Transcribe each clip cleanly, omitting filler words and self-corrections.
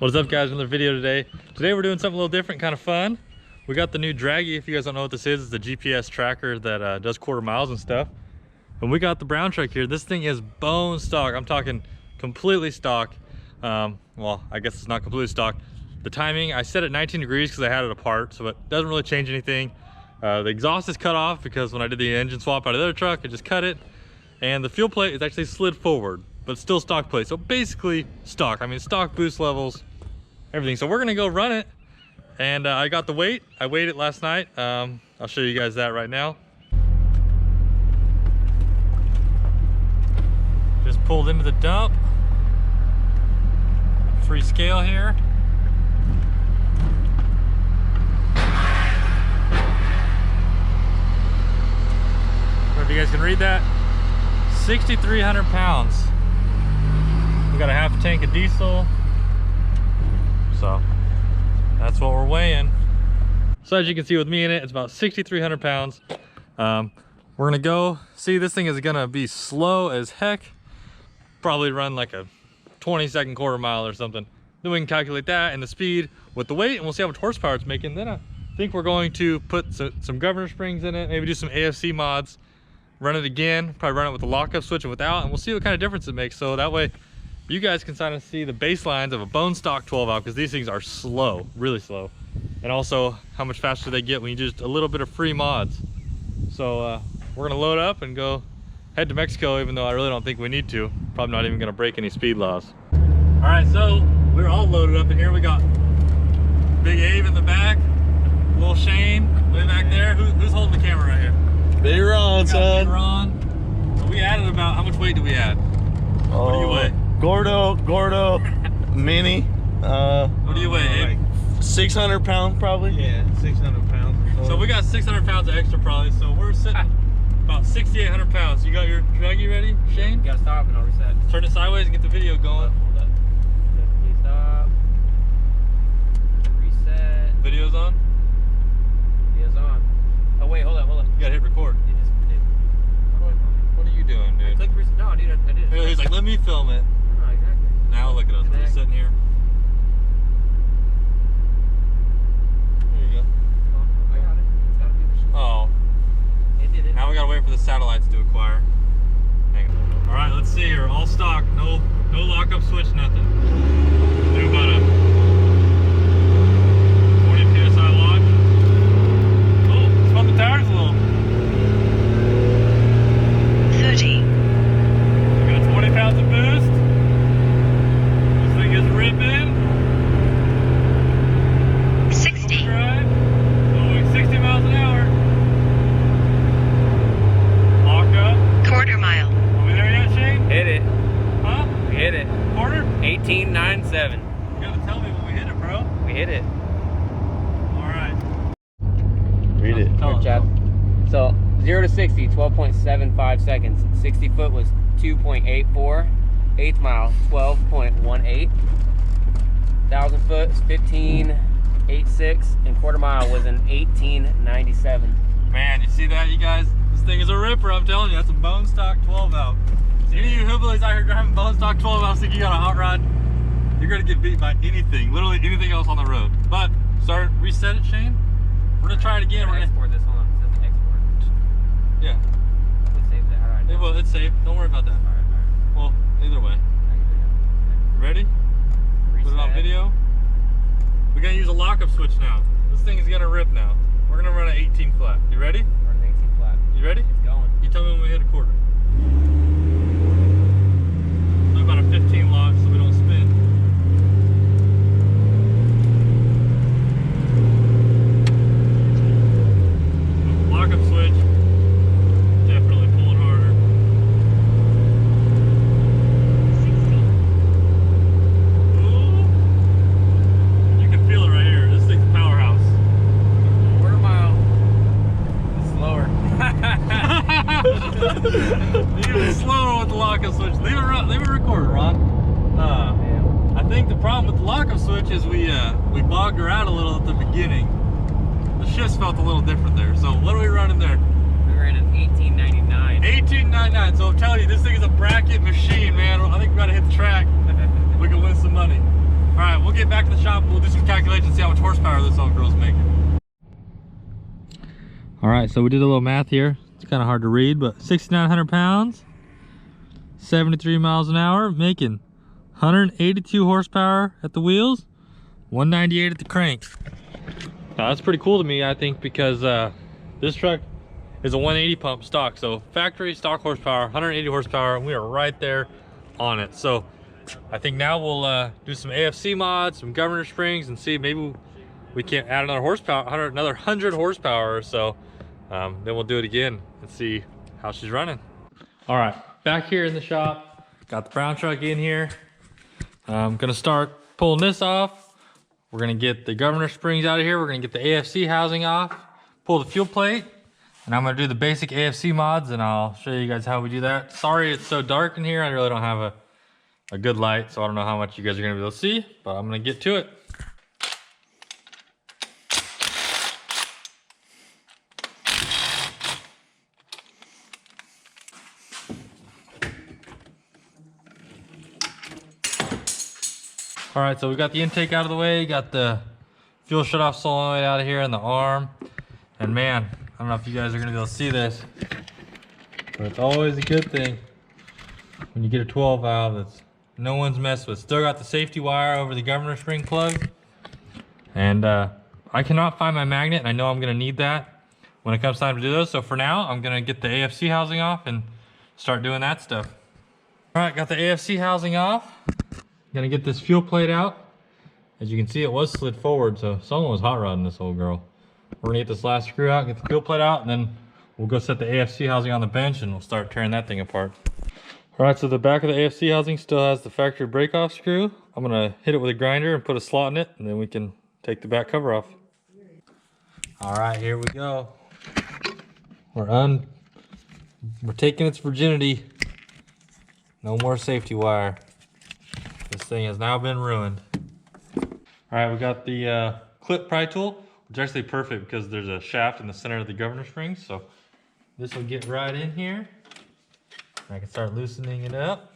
What's up, guys? Another video today. Today we're doing something a little different, kind of fun. We got the new Dragy. If you guys don't know what this is, it's a GPS tracker that does quarter miles and stuff. And we got the brown truck here. This thing is bone stock. I'm talking completely stock. Well, I guess it's not completely stock. The timing, I set it 19 degrees because I had it apart, so it doesn't really change anything. The exhaust is cut off because when I did the engine swap out of the other truck, I just cut it. And the fuel plate is actually slid forward, but it's still stock plate. So basically stock. I mean, stock boost levels, everything. So we're gonna go run it. And I got the weight. I weighed it last night. I'll show you guys that right now. Just pulled into the dump. Free scale here. If you guys can read that, 6,300 pounds. We got a half tank of diesel. So that's what we're weighing. So as you can see with me in it, it's about 6,300 pounds. We're gonna go see, this thing is gonna be slow as heck. Probably run like a 20-second quarter mile or something. Then we can calculate that and the speed with the weight, and we'll see how much horsepower it's making. Then I think we're going to put some governor springs in it, maybe do some AFC mods, run it again, probably run it with the lockup switch and without, and we'll see what kind of difference it makes. So that way you guys can kind of see the baselines of a bone stock 12 valve, because these things are slow, really slow. And also how much faster they get when you do just a little bit of free mods. So we're gonna load up and go head to Mexico, even though I really don't think we need to. Probably not even gonna break any speed laws. All right, so we're all loaded up in here. We got Big Abe in the back, little Shane way back there. Who's holding the camera right here? Big Ron, son. Big Ron. So we added about, how much weight do we add? What do you weigh? Gordo, mini. What do you weigh, Abe? Like 600 pounds probably. Yeah, 600 pounds. So we got 600 pounds of extra probably, so we're sitting about 6,800 pounds. You got your Dragy ready, Shane? You gotta stop and I'll reset. Turn it sideways and get the video going. Hold up. Please stop. Reset. Video's on? Video's on. Oh wait, hold up. You gotta hit record. It just did. What are you doing, I dude? clicked reset. No, dude, I did. He's like, let me film it. No, exactly. Now look at us, we're just sitting here. There you go. I got it. It's gotta do the shit. Oh. It did it. Now we gotta wait for the satellites to acquire. Hang on. All right, let's see here. All stock, no lockup switch, nothing. Do about a 20 PSI launch. Oh, spun the tires a little. 30. We got 20 pounds of boost. This thing is ripping. 60. Drive. Going 60 miles an hour. Lock up. Quarter mile. Are we there yet, Shane? Hit it. Huh? We hit it. Quarter? 18.97. You gotta tell me when we hit it, bro. We hit it. Alright. Read it. Tell us. Chad. So 0 to 60, 12.75 seconds. 60 foot was 2.84. 8th mile, 12.18. 1,000 foot is 15.86, and quarter mile was an 18.97. Man, you see that, you guys? This thing is a ripper, I'm telling you. That's a bone stock 12 valve. Any of you hillbillies out here driving bone stock 12 valve think you got a hot rod, you're gonna get beat by anything, literally anything else on the road. But reset it, Shane. We're gonna try it again. We're gonna export this one. It says export. Yeah. We saved it. How do I do it? Well, it's safe. Don't worry about that. All right. Well, either way. Ready? Put it on video. We're gonna use a lockup switch now. This thing is gonna rip now. We're gonna run an 18 flat. You ready? We're an 18 flat. You ready? It's going. You tell me when we hit a quarter. So about a 15 lock so we don't spin. Lockup switch. Definitely pulling harder. 60. Ooh. You can feel it right here. This thing's a powerhouse. Quarter mile. It's slower. Even slower with the lockup switch. Leave it recorded, Ron. I think the problem with the lockup switch is we bogged her out a little at the beginning. The shifts felt a little different there. So what are we running there? We ran an 18.99. 18.99. So I'm telling you, this thing is a bracket machine, man. I think we gotta hit the track. We can win some money. All right, we'll get back to the shop. We'll do some calculations, see how much horsepower this old girl's making. All right, so we did a little math here. It's kind of hard to read, but 6,900 pounds, 73 miles an hour, making 182 horsepower at the wheels, 198 at the crank. Now that's pretty cool to me, I think, because this truck is a 180 pump stock. So factory stock horsepower, 180 horsepower, and we are right there on it. So I think now we'll do some AFC mods, some governor springs, and see maybe we can add another horsepower, another 100 horsepower or so. Then we'll do it again and see how she's running. All right, back here in the shop, got the brown truck in here. I'm gonna start pulling this off. We're gonna get the governor springs out of here. We're gonna get the AFC housing off, pull the fuel plate, and I'm gonna do the basic AFC mods, and I'll show you guys how we do that. Sorry it's so dark in here. I really don't have a good light, so I don't know how much you guys are gonna be able to see, but I'm gonna get to it. All right, so we got the intake out of the way, got the fuel shutoff solenoid out of here and the arm. And man, I don't know if you guys are gonna be able to see this, but it's always a good thing when you get a 12 valve that's no one's messed with. Still got the safety wire over the governor spring plug. And I cannot find my magnet, and I know I'm gonna need that when it comes time to do those. So for now, I'm gonna get the AFC housing off and start doing that stuff. All right, got the AFC housing off. Gonna get this fuel plate out. As you can see, it was slid forward, so someone was hot rodding this old girl. We're gonna get this last screw out, get the fuel plate out, and then we'll go set the AFC housing on the bench and we'll start tearing that thing apart. All right, so the back of the AFC housing still has the factory break-off screw. I'm gonna hit it with a grinder and put a slot in it, and then we can take the back cover off. All right, here we go. We're taking its virginity. No more safety wire. This thing has now been ruined. All right, we got the clip pry tool, which is actually perfect because there's a shaft in the center of the governor springs. So this will get right in here. I can start loosening it up.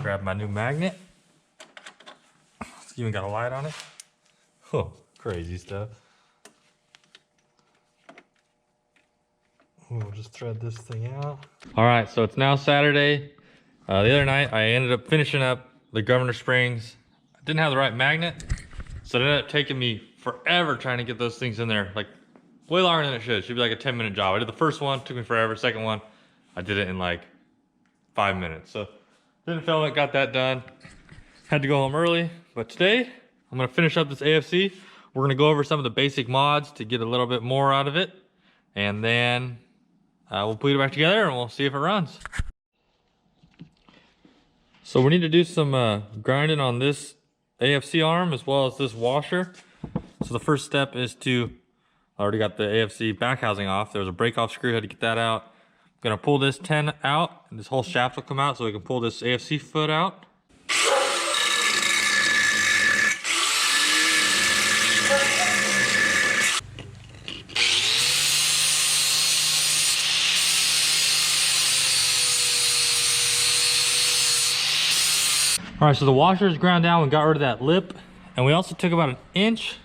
Grab my new magnet. It's even got a light on it. Oh, crazy stuff. We'll just thread this thing out. All right, so it's now Saturday. The other night, I ended up finishing up the governor springs. I didn't have the right magnet, so it ended up taking me forever trying to get those things in there, like way longer than it should. It should be like a 10-minute job. I did the first one, took me forever. Second one, I did it in like 5 minutes. So didn't film it, got that done. Had to go home early, but today I'm gonna finish up this AFC. We're gonna go over some of the basic mods to get a little bit more out of it, and then we'll put it back together and we'll see if it runs. So we need to do some grinding on this AFC arm as well as this washer. So the first step is I already got the AFC back housing off. There was a break off screw, had to get that out. I'm gonna pull this 10 out, and this whole shaft will come out so we can pull this AFC foot out. All right, so the washer is ground down. We got rid of that lip, and we also took about an inch,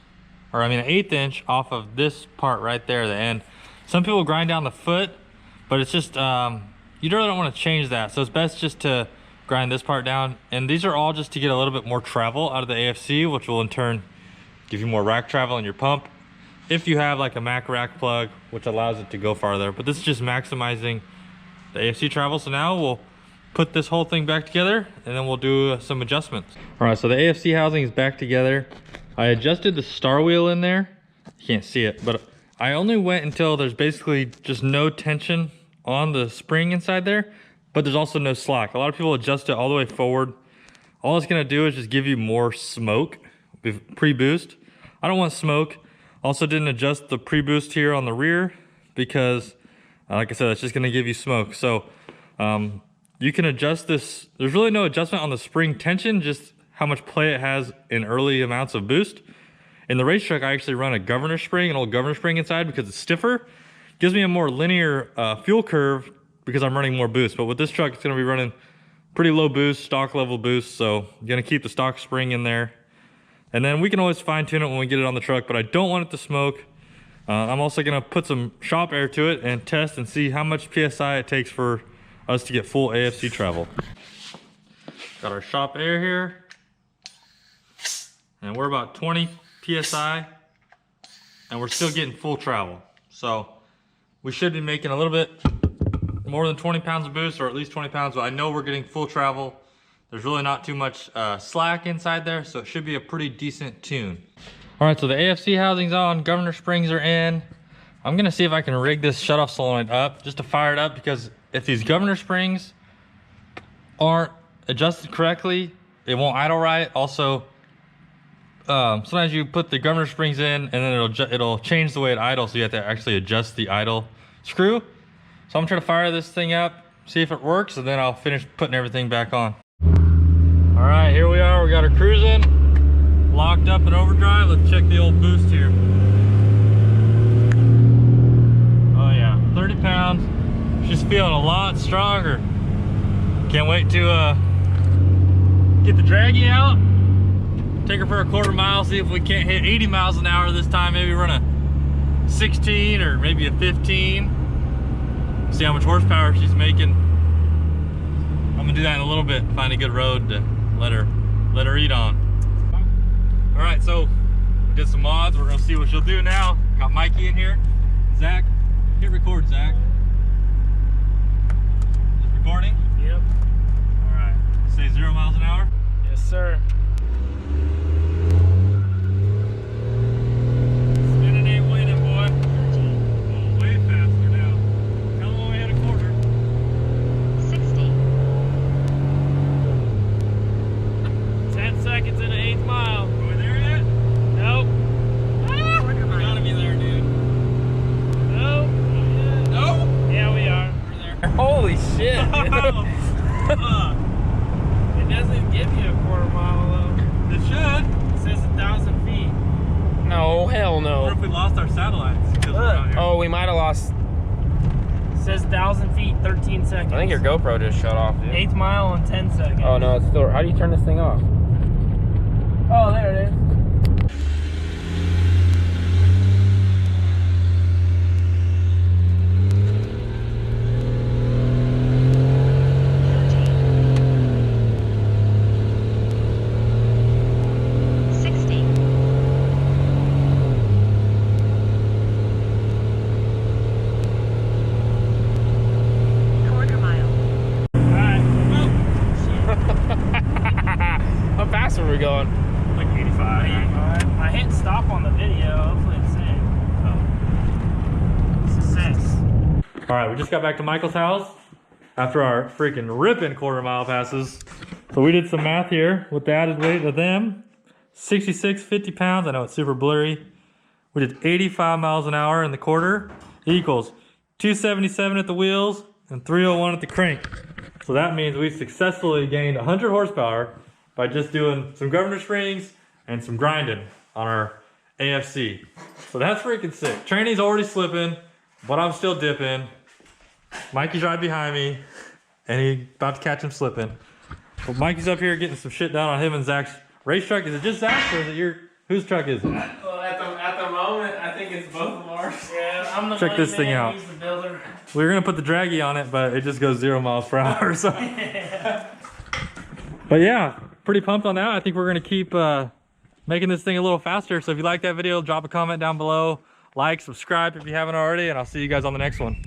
or I mean an 1/8 inch off of this part right there, the end. Some people grind down the foot, but it's just, you really don't want to change that. So it's best just to grind this part down. And these are all just to get a little bit more travel out of the AFC, which will in turn give you more rack travel in your pump. If you have like a Mac rack plug, which allows it to go farther, but this is just maximizing the AFC travel. So now we'll put this whole thing back together and then we'll do some adjustments. All right, so the AFC housing is back together. I adjusted the star wheel in there. You can't see it, but I only went until there's basically just no tension on the spring inside there, but there's also no slack. A lot of people adjust it all the way forward. All it's gonna do is just give you more smoke pre-boost. I don't want smoke. Also didn't adjust the pre-boost here on the rear because like I said, it's just gonna give you smoke. So you can adjust this. There's really no adjustment on the spring tension, just how much play it has in early amounts of boost. In the race truck, I actually run a governor spring, an old governor spring inside because it's stiffer. Gives me a more linear fuel curve because I'm running more boost. But with this truck, it's gonna be running pretty low boost, stock level boost, so I'm gonna keep the stock spring in there. And then we can always fine tune it when we get it on the truck, but I don't want it to smoke. I'm also gonna put some shop air to it and test and see how much PSI it takes for us to get full AFC travel. Got our shop air here. And we're about 20 PSI and we're still getting full travel. So we should be making a little bit more than 20 pounds of boost, or at least 20 pounds, but I know we're getting full travel. There's really not too much slack inside there, so it should be a pretty decent tune. All right, so the AFC housing's on, governor springs are in. I'm gonna see if I can rig this shutoff solenoid up just to fire it up, because if these governor springs aren't adjusted correctly, it won't idle right. Also, sometimes you put the governor springs in and then it'll change the way it idles, so you have to actually adjust the idle screw. So I'm trying to fire this thing up, see if it works, and then I'll finish putting everything back on. All right, here we are. We got her cruising, locked up in overdrive. Let's check the old boost here. Oh yeah, 30 pounds. She's feeling a lot stronger. Can't wait to get the Dragy out, take her for a quarter mile, see if we can't hit 80 miles an hour this time. Maybe run a 16 or maybe a 15. See how much horsepower she's making. I'm gonna do that in a little bit, find a good road to let her eat on. All right, so we did some mods. We're gonna see what she'll do now. Got Mikey in here. Zach, hit record, Zach. Is it recording? Yep. All right, say 0 miles an hour. Yes, sir. Spinning ain't winning, boy. Way faster now. Tell them when we hit a quarter. 60, 10 seconds in the 8th mile. Are we there yet? Nope. We gotta be there, dude. Nope. No? Yeah, we are. We're there. Holy shit. It doesn't give you a quarter mile though. It should. It says 1,000 feet. No, hell What no. if we lost our satellites? Because we're out here? Oh, we might have lost. It says 1,000 feet, 13 seconds. I think your GoPro just shut off, dude. 8th mile in 10 seconds. Oh no, it's still. How do you turn this thing off? Oh, there it is. How fast are we going? Like 85. I hit stop on the video. Hopefully it's in. Success. All right, we just got back to Michael's house after our freaking ripping quarter mile passes. So we did some math here with the added weight of them. 66, 50 pounds. I know it's super blurry. We did 85 miles an hour in the quarter equals 277 at the wheels and 301 at the crank. So that means we successfully gained 100 horsepower by just doing some governor springs and some grinding on our AFC. So that's freaking sick. Training's already slipping, but I'm still dipping. Mikey's right behind me, and he's about to catch him slipping. But Mikey's up here getting some shit done on him and Zach's race truck. Is it just Zach's, or is it your, whose truck is it? Well, at the moment, I think it's both of ours. Yeah, I'm the Check this thing out. He's the builder. We were gonna put the Dragy on it, but it just goes 0 miles per hour. So, but yeah, pretty pumped on that. I think we're gonna keep making this thing a little faster. So if you like that video, drop a comment down below, like, subscribe if you haven't already, and I'll see you guys on the next one.